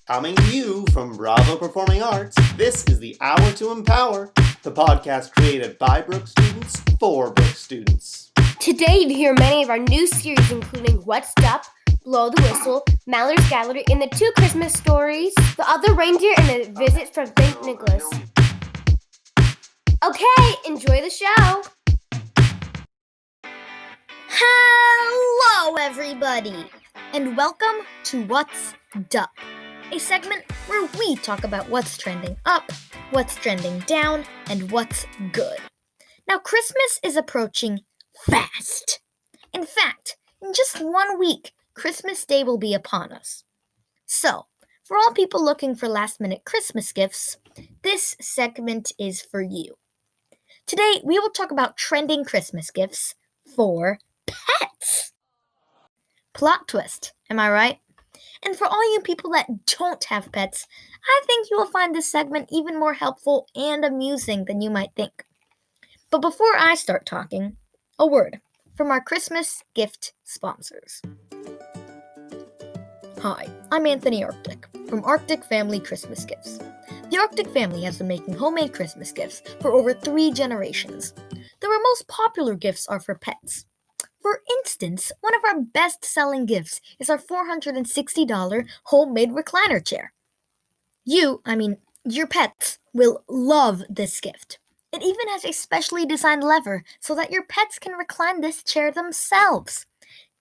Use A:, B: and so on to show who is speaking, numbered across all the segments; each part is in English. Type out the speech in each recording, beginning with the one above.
A: Coming to you from Bravo Performing Arts, this is the Hour to Empower, the podcast created by Brooke students for Brooke students.
B: Today you hear many of our new series, including What's Up, Blow the Whistle, Mallory's Gallery, and the 2 Christmas stories, The Other Reindeer, and a visit from St. Nicholas. Okay, enjoy the show!
C: Hello, everybody, and welcome to What's Up, a segment where we talk about what's trending up, what's trending down, and what's good. Now, Christmas is approaching fast. In fact, in just 1 week, Christmas Day will be upon us. So, for all people looking for last-minute Christmas gifts, this segment is for you. Today, we will talk about trending Christmas gifts for pets. Plot twist, am I right? And for all you people that don't have pets, I think you will find this segment even more helpful and amusing than you might think. But before I start talking, a word from our Christmas gift sponsors. Hi, I'm Anthony Arctic from Arctic Family Christmas Gifts. The Arctic family has been making homemade Christmas gifts for over 3 generations. Their most popular gifts are for pets. For instance, one of our best-selling gifts is our $460 homemade recliner chair. Your pets will love this gift. It even has a specially designed lever so that your pets can recline this chair themselves.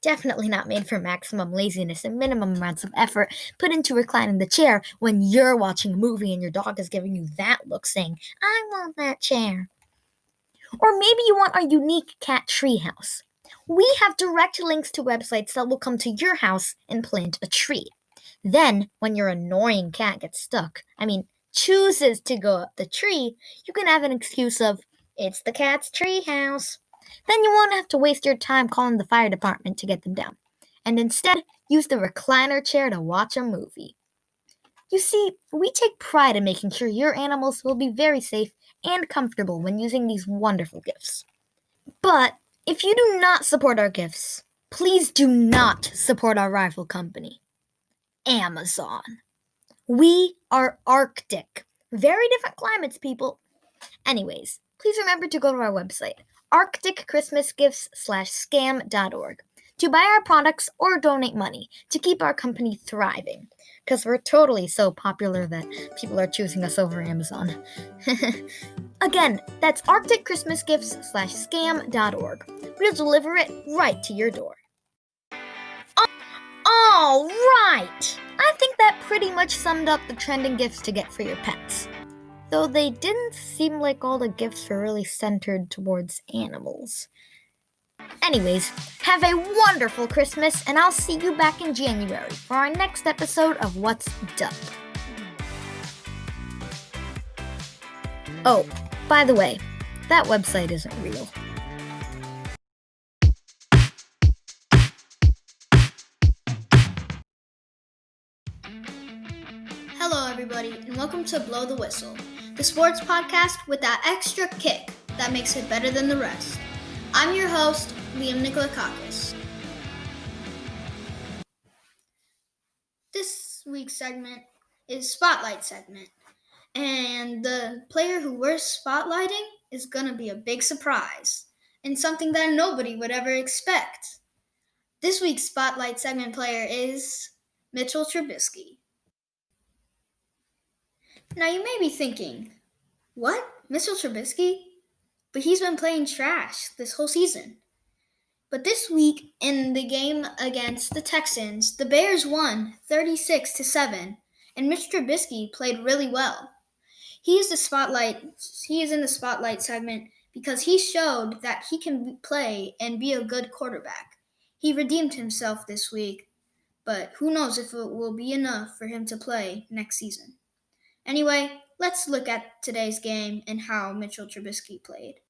C: Definitely not made for maximum laziness and minimum amounts of effort put into reclining the chair when you're watching a movie and your dog is giving you that look saying, "I want that chair." Or maybe you want our unique cat treehouse. We have direct links to websites that will come to your house and plant a tree. Then, when your annoying cat gets stuck, chooses to go up the tree, you can have an excuse of, "It's the cat's tree house." Then you won't have to waste your time calling the fire department to get them down, and instead use the recliner chair to watch a movie. You see, we take pride in making sure your animals will be very safe and comfortable when using these wonderful gifts. But if you do not support our gifts, please do not support our rival company, Amazon. We are Arctic. Very different climates, people. Anyways, please remember to go to our website, arcticchristmasgifts.scam.org, to buy our products or donate money to keep our company thriving, because we're totally so popular that people are choosing us over Amazon. Again, that's arcticchristmasgifts.scam.org. We'll deliver it right to your door. All right! I think that pretty much summed up the trending gifts to get for your pets. Though they didn't seem like all the gifts were really centered towards animals. Anyways, have a wonderful Christmas, and I'll see you back in January for our next episode of What's Up. Oh, by the way, that website isn't real.
D: Hello, everybody, and welcome to Blow the Whistle, the sports podcast with that extra kick that makes it better than the rest. I'm your host, Liam Nikolakakis. This week's segment is Spotlight segment, and the player who we're spotlighting is going to be a big surprise, and something that nobody would ever expect. This week's Spotlight segment player is Mitchell Trubisky. Now you may be thinking, what? Mitchell Trubisky? But he's been playing trash this whole season. But this week in the game against the Texans, the Bears won 36-7, and Mitch Trubisky played really well. He is in the spotlight segment because he showed that he can play and be a good quarterback. He redeemed himself this week, but who knows if it will be enough for him to play next season. Anyway, let's look at today's game and how Mitchell Trubisky played.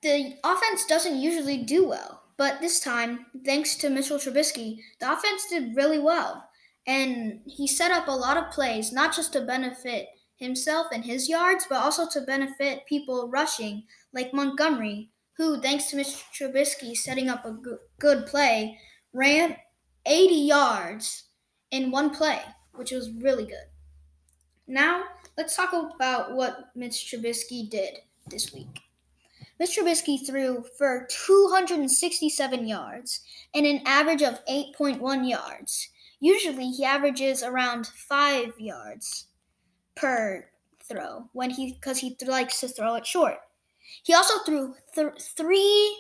D: The offense doesn't usually do well, but this time, thanks to Mitchell Trubisky, the offense did really well. And he set up a lot of plays, not just to benefit himself and his yards, but also to benefit people rushing, like Montgomery, who, thanks to Mr. Trubisky setting up a good play, ran 80 yards in one play, which was really good. Now, let's talk about what Mitch Trubisky did this week. Mitch Trubisky threw for 267 yards and an average of 8.1 yards. Usually, he averages around 5 yards per throw because he likes to throw it short. He also threw three,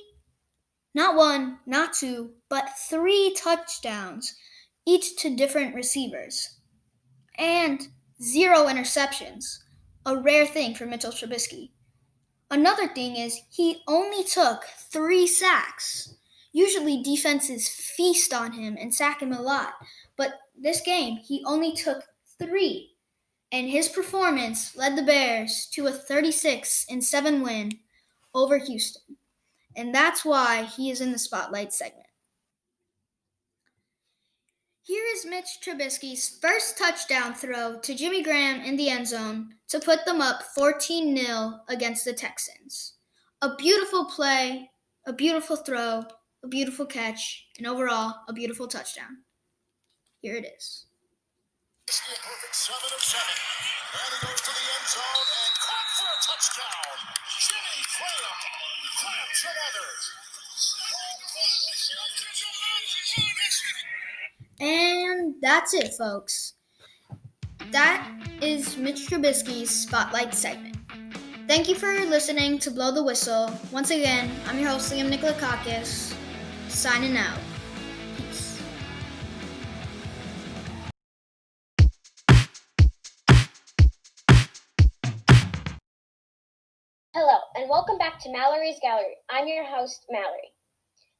D: not one, not two, but 3 touchdowns, each to different receivers, and 0 interceptions, a rare thing for Mitchell Trubisky. Another thing is he only took 3 sacks. Usually defenses feast on him and sack him a lot, but this game he only took 3, and his performance led the Bears to a 36-7 win over Houston, and that's why he is in the Spotlight segment. Here is Mitch Trubisky's first touchdown throw to Jimmy Graham in the end zone to put them up 14-0 against the Texans. A beautiful play, a beautiful throw, a beautiful catch, and overall, a beautiful touchdown. Here it is.
E: Perfect 7 of 7. And he goes to the end zone and caught for a touchdown. Jimmy Graham grabs another.
D: And that's it, folks. That is Mitch Trubisky's Spotlight segment. Thank you for listening to Blow the Whistle. Once again, I'm your host, Liam Nikolakakis, signing out. Peace.
B: Hello, and welcome back to Mallory's Gallery. I'm your host, Mallory.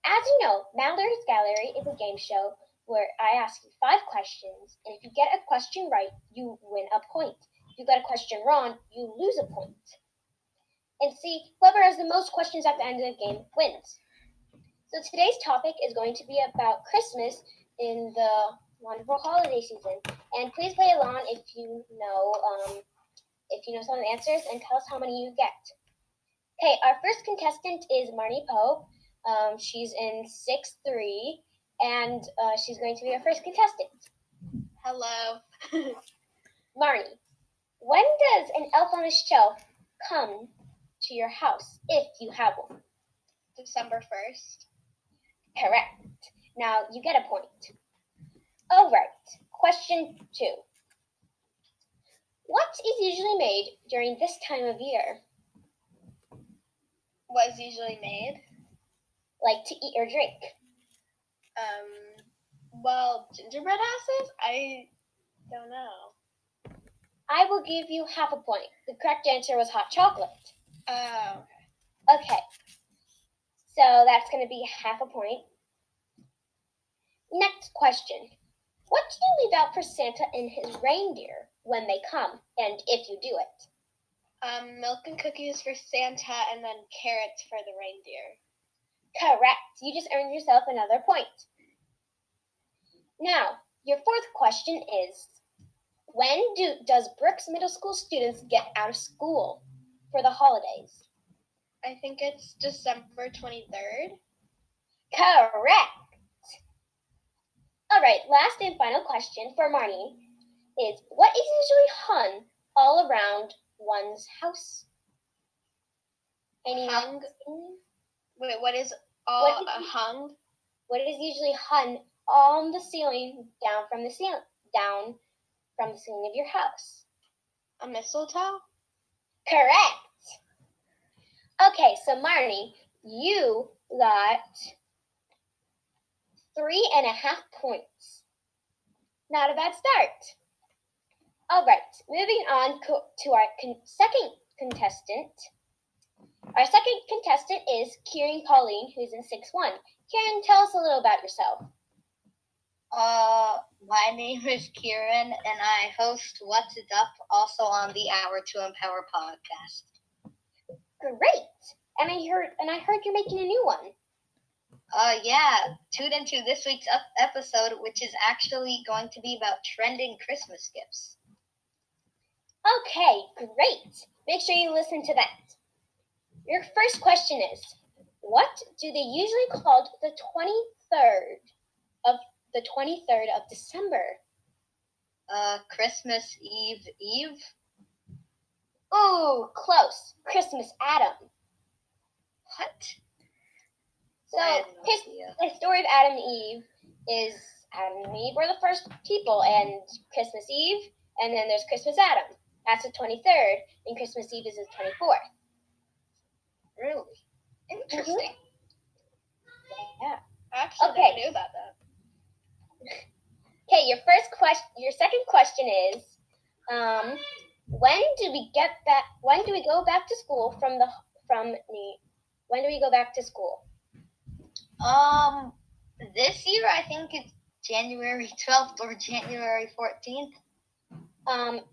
B: As you know, Mallory's Gallery is a game show where I ask you 5 questions, and if you get a question right, you win a point. If you get a question wrong, you lose a point. And see, whoever has the most questions at the end of the game wins. So today's topic is going to be about Christmas in the wonderful holiday season. And please play along if you know some of the answers, and tell us how many you get. Okay, our first contestant is Marnie Pope. She's in 6'3", and she's going to be our first contestant.
F: Hello.
B: Marnie, when does an elf on a shelf come to your house, if you have one?
F: December 1st.
B: Correct. Now you get a point. All right, question 2. What is usually made during this time of year?
F: What is usually made?
B: Like to eat or drink?
F: Well, gingerbread houses? I don't know.
B: I will give you half a point. The correct answer was hot chocolate.
F: Oh.
B: Okay. So that's going to be half a point. Next question. What do you leave out for Santa and his reindeer when they come, and if you do it?
F: Milk and cookies for Santa, and then carrots for the reindeer.
B: Correct. You just earned yourself another point. Now, your fourth question is, when does Brooks Middle School students get out of school for the holidays?
F: I think it's December 23rd.
B: Correct. All right, last and final question for Marnie is, what is usually hung all around one's house?
F: Hung? Wait, what is hung?
B: What is usually hung on the ceiling down from the ceiling of your house?
F: A mistletoe?
B: Correct. Okay, so Marnie, you got 3.5 points. Not a bad start. All right, moving on to our second contestant. Our second contestant is Kirin Colleen, who's in 6'1". Kirin, tell us a little about yourself.
G: My name is Kirin, and I host What's It Up, also on the Hour to Empower podcast.
B: Great, and I heard you're making a new one.
G: Yeah, tune into this week's episode, which is actually going to be about trending Christmas gifts.
B: Okay, great. Make sure you listen to that. Your first question is, what do they usually call the 23rd of December?
G: Christmas Eve.
B: Ooh, close. Christmas Adam.
G: What?
B: So,
G: I have no idea.
B: the story of Adam and Eve is Adam and Eve were the first people, and Christmas Eve, and then there's Christmas Adam. That's the 23rd, and Christmas Eve is the 24th.
G: Really? Interesting.
B: Yeah.
F: I actually
B: Okay.
F: never knew about that.
B: Okay, your second question is, when do we go back to school when do we go back to school?
G: This year I think it's January 12th or January 14th.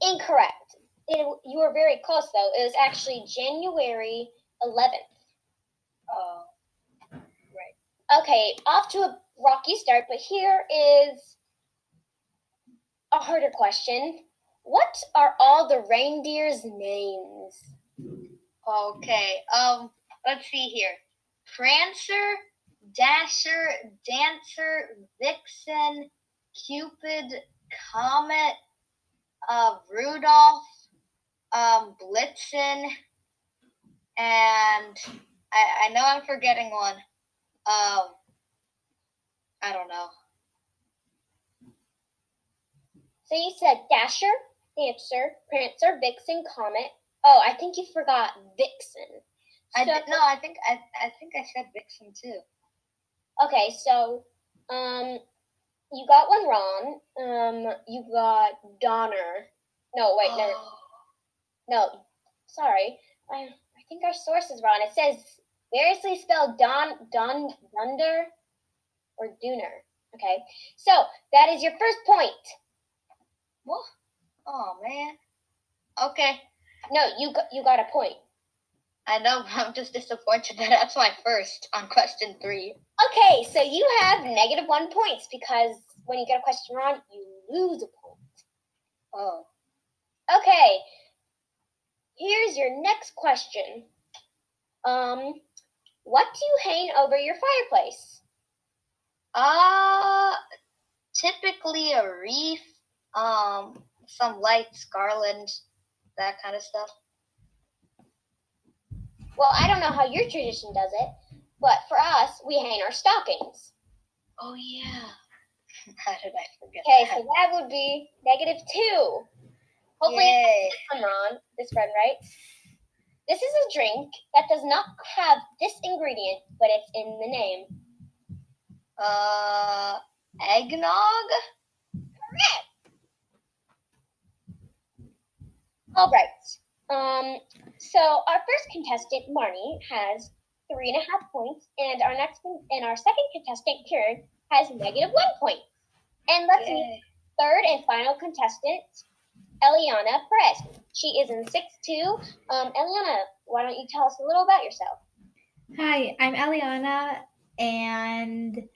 B: Incorrect. You were very close though. It was actually January 11th.
G: Oh.
B: Okay, off to a rocky start, but here is a harder question. What are all the reindeers' names?
G: Okay. Let's see here. Prancer, Dasher, Dancer, Vixen, Cupid, Comet, Rudolph, Blitzen, and I know I'm forgetting one. I don't know.
B: So you said Dasher, Dancer, Prancer, Vixen, Comet. Oh, I think you forgot Vixen.
G: I think I said Vixen too.
B: Okay, so you got one wrong. You got Donner. No, wait, no. Sorry. I think our source is wrong. It says variously spelled Dunder or Dooner. Okay, so that is your first point.
G: What? Oh man. Okay.
B: No, you got a point.
G: I know, I'm just disappointed that that's my first on question 3.
B: Okay, so you have -1 points because when you get a question wrong, you lose a point.
G: Oh.
B: Okay, here's your next question. What do you hang over your fireplace?
G: Typically a wreath, some lights, garland, that kind of stuff.
B: Well, I don't know how your tradition does it, but for us, we hang our stockings.
G: Oh yeah. How did I forget
B: Okay,
G: that?
B: so that would be -2. Hopefully
G: Yay.
B: I'm wrong. This friend writes. This is a drink that does not have this ingredient, but it's in the name.
G: Eggnog?
B: Correct. All right. So our first contestant, Marnie, has 3.5 points, and our second contestant, Kirin, has -1 point. And let's meet third and final contestant, Eliana Perez. She is in 6-2. Eliana, why don't you tell us a little about yourself?
H: Hi, I'm Eliana, and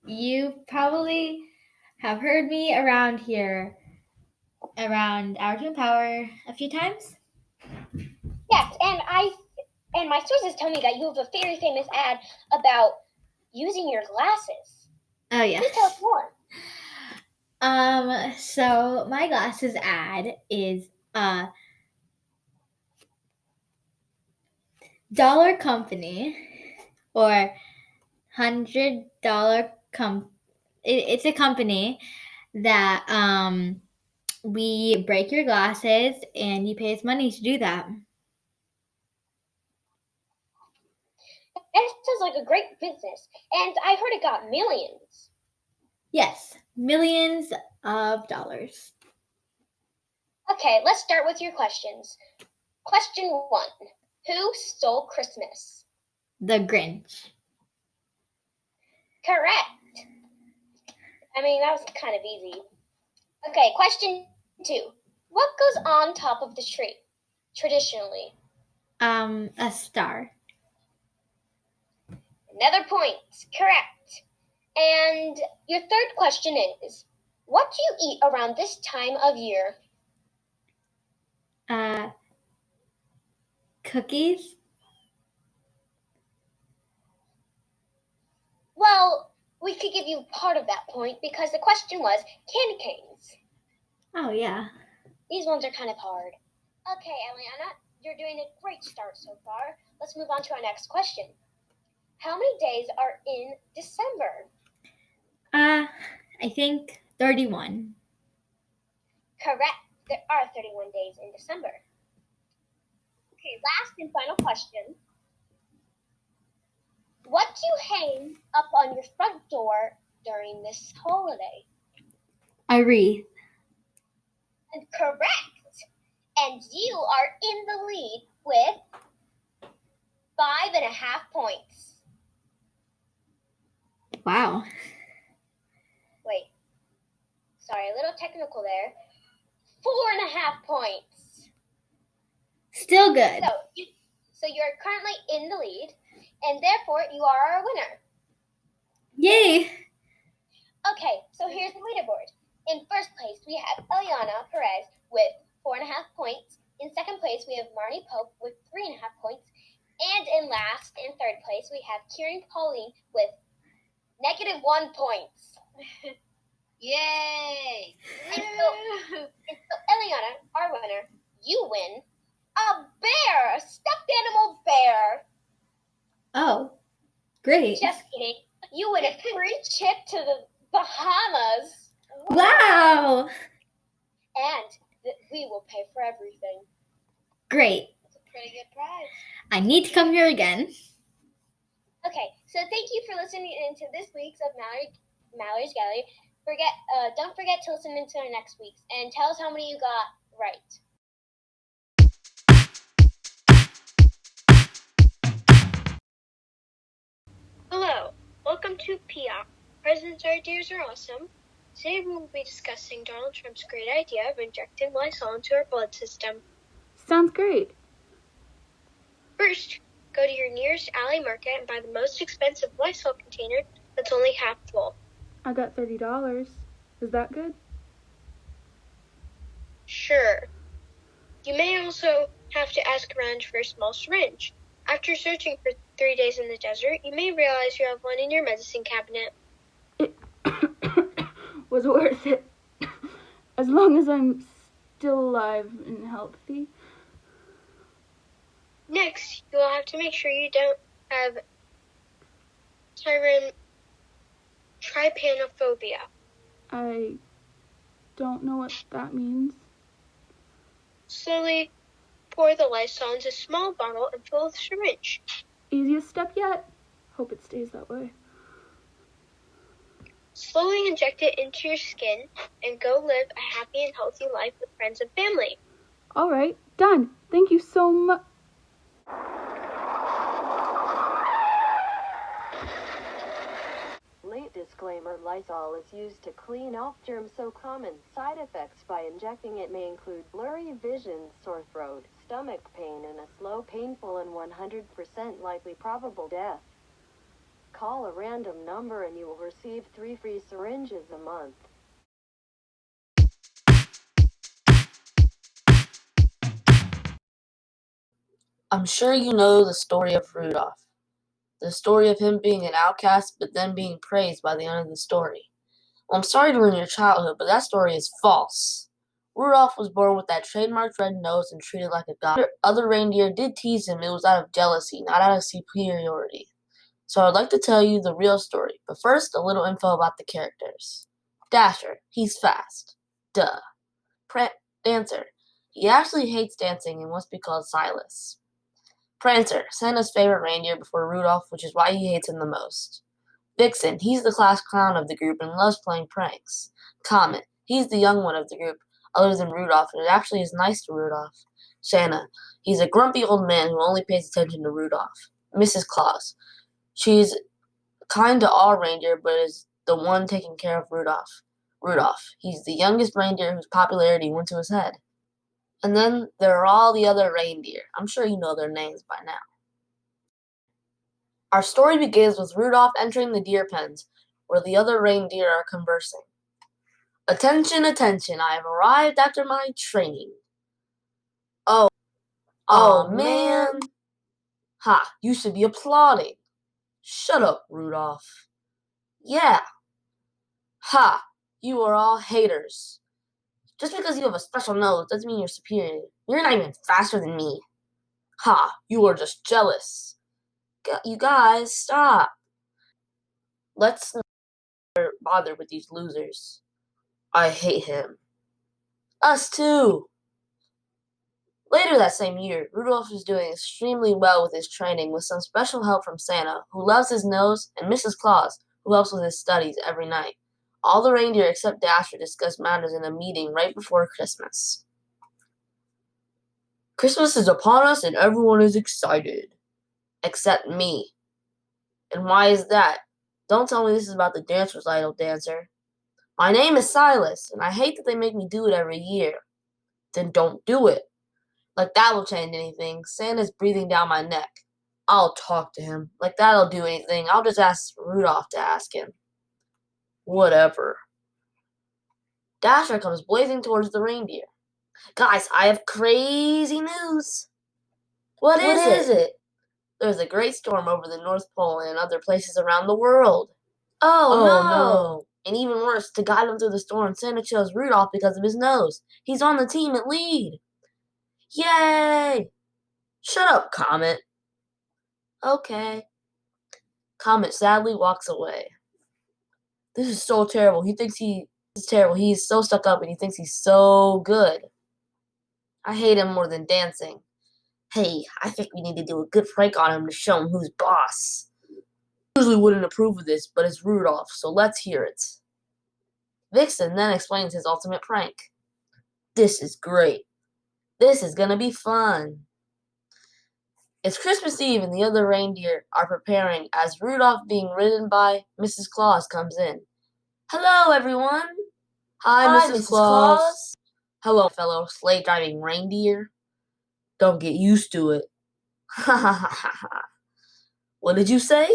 H: you probably have heard me around here, around Our Team Power a few times.
B: Yes, and my sources tell me that you have a very famous ad about using your glasses.
H: Oh yeah.
B: Please tell us more.
H: So my glasses ad is dollar company or $100 it's a company that we break your glasses and you pay us money to do that.
B: That sounds like a great business, and I heard it got millions.
H: Yes, millions of dollars.
B: Okay, let's start with your questions. Question 1. Who stole Christmas?
H: The Grinch.
B: Correct. I mean, that was kind of easy. Okay, question 2. What goes on top of the tree, traditionally?
H: A star.
B: Another point. Correct. And your third question is, what do you eat around this time of year?
H: Cookies.
B: Well, we could give you part of that point because the question was candy canes.
H: Oh, yeah.
B: These ones are kind of hard. Okay, Eliana, you're doing a great start so far. Let's move on to our next question. How many days are in December?
H: I think 31.
B: Correct. There are 31 days in December. Okay, last and final question. What do you hang up on your front door during this holiday?
H: A wreath.
B: And correct. And you are in the lead with 5.5 points.
H: Wow.
B: Wait. Sorry, a little technical there. 4.5 points.
H: Still good.
B: So you're currently in the lead, and therefore you are our winner.
H: Yay!
B: Okay, so here's the leaderboard. In first place, we have Eliana Perez with 4.5 points. In second place, we have Marnie Pope with 3.5 points. And in last and third place, we have Kirin Pauline with -1 points.
G: Yay!
B: And so, Eliana, our winner, you win a bear, a stuffed animal bear.
H: Oh, great.
B: Just kidding. You win a free trip to the Bahamas.
H: Wow!
B: And we will pay for everything.
H: Great.
G: That's a pretty good prize.
H: I need to come here again.
B: Okay, so thank you for listening into this week's of Mallory's Gallery. Don't forget to listen into our next week's and tell us how many you got right. Hello, welcome to PIA. President's ideas are awesome. Today we will be discussing Donald Trump's great idea of injecting Lysol into our blood system.
I: Sounds great.
B: First, go to your nearest alley market and buy the most expensive Lysol container that's only half full.
I: I got $30. Is that good?
B: Sure. You may also have to ask around for a small syringe. After searching for 3 days in the desert, you may realize you have one in your medicine cabinet.
I: It was worth it. As long as I'm still alive and healthy.
B: Next, you will have to make sure you don't have trypanophobia.
I: I don't know what that means.
B: Slowly pour the Lysol into a small bottle and fill the syringe.
I: Easiest step yet. Hope it stays that way.
B: Slowly inject it into your skin and go live a happy and healthy life with friends and family.
I: All right, done. Thank you so much.
J: Late disclaimer: Lysol is used to clean off germs, so common side effects by injecting it may include blurry vision, sore throat, stomach pain, and a slow, painful, and 100% likely probable death. Call a random number and you will receive 3 free syringes a month.
K: I'm sure you know the story of Rudolph. The story of him being an outcast, but then being praised by the end of the story. Well, I'm sorry to ruin your childhood, but that story is false. Rudolph was born with that trademarked red nose and treated like a god. Other reindeer did tease him. It was out of jealousy, not out of superiority. So I'd like to tell you the real story, but first, a little info about the characters. Dasher, he's fast. Duh. Dancer, he actually hates dancing and wants to be called Silas. Prancer, Santa's favorite reindeer before Rudolph, which is why he hates him the most. Vixen, he's the class clown of the group and loves playing pranks. Comet, he's the young one of the group, other than Rudolph, and it actually is nice to Rudolph. Santa, he's a grumpy old man who only pays attention to Rudolph. Mrs. Claus, she's kind to all reindeer, but is the one taking care of Rudolph. Rudolph, he's the youngest reindeer whose popularity went to his head. And then there are all the other reindeer. I'm sure you know their names by now. Our story begins with Rudolph entering the deer pens, where the other reindeer are conversing. Attention, attention, I have arrived after my training. Oh man. Ha, you should be applauding. Shut up, Rudolph. Yeah, Ha! You are all haters. Just because you have a special nose doesn't mean you're superior. You're not even faster than me. Ha! You are just jealous. You guys, stop. Let's not bother with these losers. I hate him. Us too. Later that same year, Rudolph is doing extremely well with his training with some special help from Santa, who loves his nose, and Mrs. Claus, who helps with his studies every night. All the reindeer except Dasher discuss matters in a meeting right before Christmas. Christmas is upon us and everyone is excited. Except me. And why is that? Don't tell me this is about the dance recital, Dancer. My name is Silas, and I hate that they make me do it every year. Then don't do it. Like that will change anything. Santa's breathing down my neck. I'll talk to him. Like that'll do anything. I'll just ask Rudolph to ask him. Whatever. Dasher comes blazing towards the reindeer. Guys, I have crazy news. What is it? There's a great storm over the North Pole and other places around the world. Oh no! And even worse, to guide him through the storm, Santa chose Rudolph because of his nose. He's on the team at lead. Yay! Shut up, Comet. Okay. Comet sadly walks away. This is so terrible. He's so stuck up and he thinks he's so good. I hate him more than dancing. Hey, I think we need to do a good prank on him to show him who's boss. I usually wouldn't approve of this, but it's Rudolph, so let's hear it. Vixen then explains his ultimate prank. This is great. This is gonna be fun. It's Christmas Eve and the other reindeer are preparing as Rudolph being ridden by Mrs. Claus comes in. Hello, everyone. Hi, Mrs. Claus. Hello, fellow sleigh-driving reindeer. Don't get used to it. Ha ha ha ha ha. What did you say?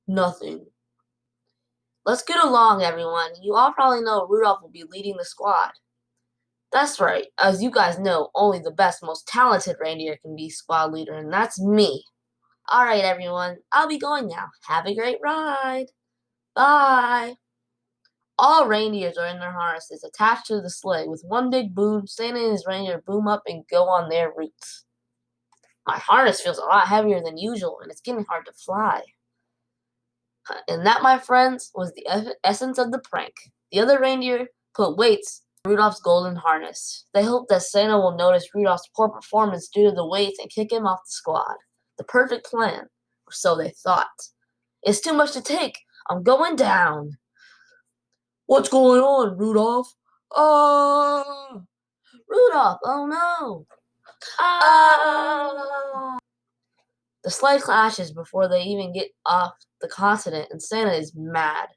K: Nothing. Let's get along, everyone. You all probably know Rudolph will be leading the squad. That's right. As you guys know, only the best, most talented reindeer can be squad leader, and that's me. All right, everyone. I'll be going now. Have a great ride. Bye. All reindeers are in their harnesses, attached to the sleigh. With one big boom, Santa and his reindeer boom up and go on their routes. My harness feels a lot heavier than usual, and it's getting hard to fly. And that, my friends, was the essence of the prank. The other reindeer put weights in Rudolph's golden harness. They hope that Santa will notice Rudolph's poor performance due to the weights and kick him off the squad. The perfect plan, or so they thought. It's too much to take. I'm going down. What's going on, Rudolph? Oh! Rudolph, oh no! Ah! The sleigh clashes before they even get off the continent, and Santa is mad.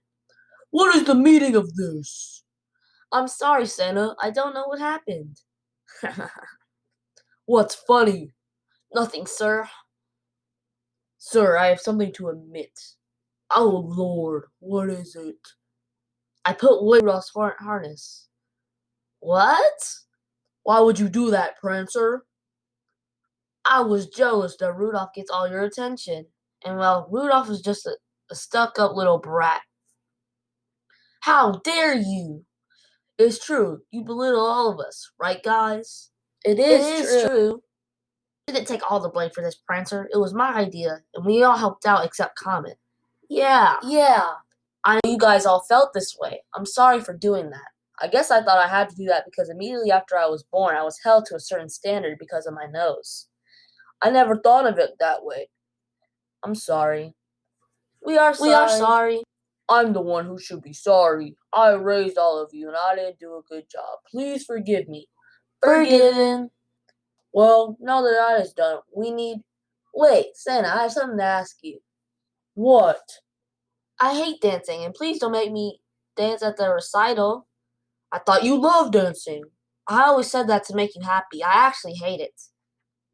K: What is the meaning of this? I'm sorry, Santa. I don't know what happened. What's funny? Nothing, sir. Sir, I have something to admit. Oh, Lord, what is it? I put weight in Rudolph's harness. What? Why would you do that, Prancer? I was jealous that Rudolph gets all your attention. And well, Rudolph is just a stuck-up little brat. How dare you? It's true. You belittle all of us, right, guys? It is true. I didn't take all the blame for this, Prancer. It was my idea, and we all helped out except Comet. Yeah. I know you guys all felt this way. I'm sorry for doing that. I guess I thought I had to do that because immediately after I was born, I was held to a certain standard because of my nose. I never thought of it that way. I'm sorry. We are sorry. I'm the one who should be sorry. I raised all of you and I didn't do a good job. Please forgive me. Forgiven. Well, now that that is done, Wait, Santa, I have something to ask you. What? I hate dancing, and please don't make me dance at the recital. I thought you loved dancing. I always said that to make you happy. I actually hate it.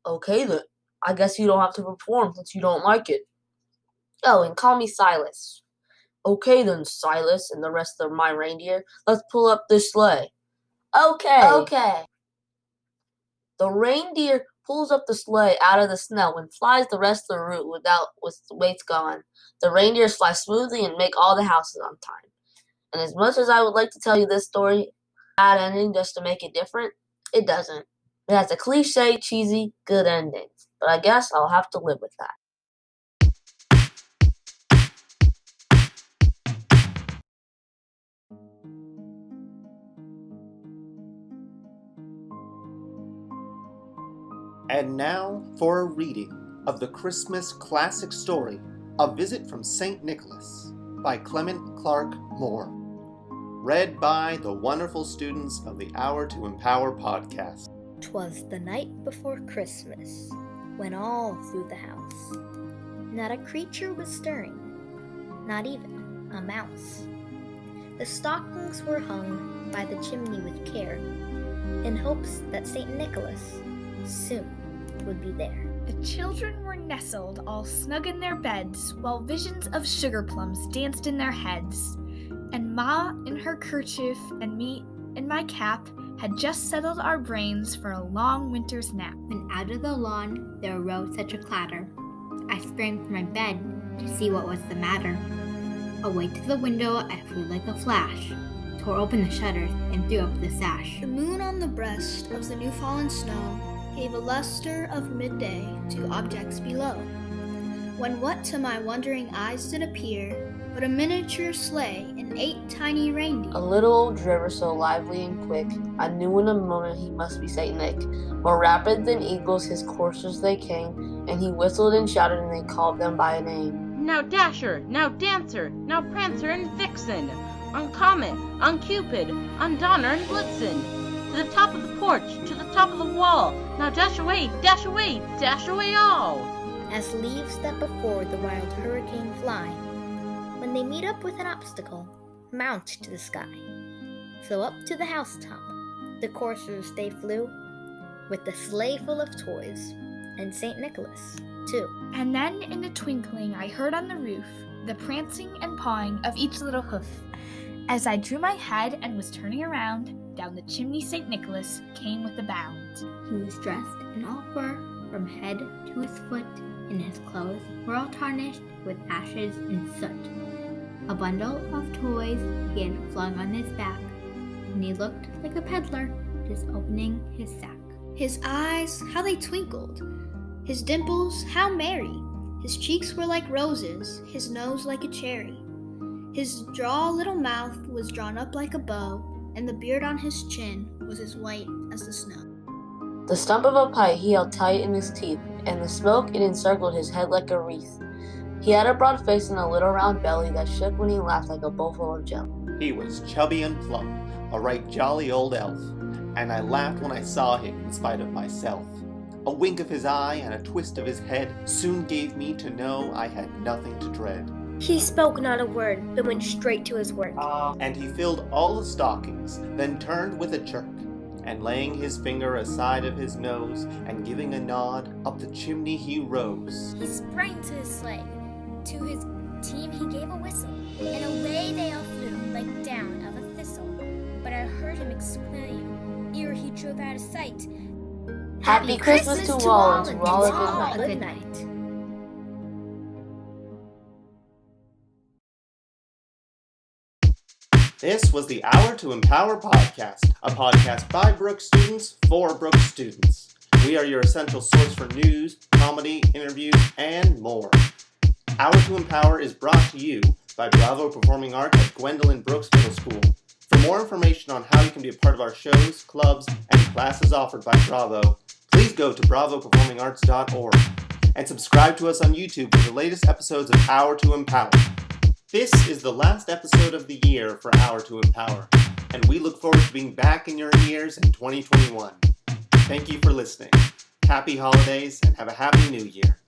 K: Okay then. I guess you don't have to perform since you don't like it. Oh, and call me Silas. Okay then, Silas and the rest of my reindeer. Let's pull up this sleigh. Okay. The reindeer pulls up the sleigh out of the snow and flies the rest of the route with the weights gone. The reindeers fly smoothly and make all the houses on time. And as much as I would like to tell you this story, bad ending just to make it different, it doesn't. It has a cliche, cheesy, good ending. But I guess I'll have to live with that.
A: And now for a reading of the Christmas classic story, A Visit from St. Nicholas by Clement Clark Moore. Read by the wonderful students of the Hour to Empower podcast.
C: 'Twas the night before Christmas, when all through the house not a creature was stirring, not even a mouse. The stockings were hung by the chimney with care, in hopes that St. Nicholas soon would be there.
L: The children were nestled all snug in their beds, while visions of sugar plums danced in their heads. And Ma, in her kerchief, and me in my cap, had just settled our brains for a long winter's nap.
H: When out of the lawn there arose such a clatter, I sprang from my bed to see what was the matter. Away to the window I flew like a flash, tore open the shutters and threw up the sash.
D: The moon on the breast of the new fallen snow gave a luster of midday to objects below, when what to my wondering eyes did appear but a miniature sleigh and 8 tiny reindeer.
K: A little old driver so lively and quick, I knew in a moment he must be St. Nick. More rapid than eagles his coursers they came, and he whistled and shouted and they called them by a name.
M: Now Dasher, now Dancer, now Prancer and Vixen, on Comet, on Cupid, on Donner and Blitzen, to the top of the porch, to the top of the wall, now dash away, dash away, dash away all.
C: As leaves that before the wild hurricane fly, when they meet up with an obstacle, mount to the sky. So up to the housetop, the coursers they flew, with the sleigh full of toys, and St. Nicholas, too.
L: And then in a twinkling I heard on the roof the prancing and pawing of each little hoof. As I drew my head and was turning around, down the chimney St. Nicholas came with a bound.
H: He was dressed in all fur from head to his foot, and his clothes were all tarnished with ashes and soot. A bundle of toys he had flung on his back, and he looked like a peddler just opening his sack.
D: His eyes, how they twinkled! His dimples, how merry! His cheeks were like roses, his nose like a cherry. His droll little mouth was drawn up like a bow, and the beard on his chin was as white as the snow.
K: The stump of a pipe he held tight in his teeth, and the smoke it encircled his head like a wreath. He had a broad face and a little round belly that shook when he laughed like a bowl full of jelly.
A: He was chubby and plump, a right jolly old elf, and I laughed when I saw him in spite of myself. A wink of his eye and a twist of his head soon gave me to know I had nothing to dread.
N: He spoke not a word, but went straight to his work.
A: And he filled all the stockings, then turned with a jerk, and laying his finger aside of his nose, and giving a nod, up the chimney he rose.
N: He sprang to his sleigh. To his team he gave a whistle, and away they all flew like down of a thistle. But I heard him exclaim, ere he drove out of sight,
K: Happy Christmas to all, and to all a
C: good night.
A: This was the Hour to Empower podcast, a podcast by Brooks students for Brooks students. We are your essential source for news, comedy, interviews, and more. Hour to Empower is brought to you by Bravo Performing Arts at Gwendolyn Brooks Middle School. For more information on how you can be a part of our shows, clubs, and classes offered by Bravo, please go to bravoperformingarts.org and subscribe to us on YouTube for the latest episodes of Hour to Empower. This is the last episode of the year for Hour to Empower, and we look forward to being back in your ears in 2021. Thank you for listening. Happy holidays, and have a happy new year.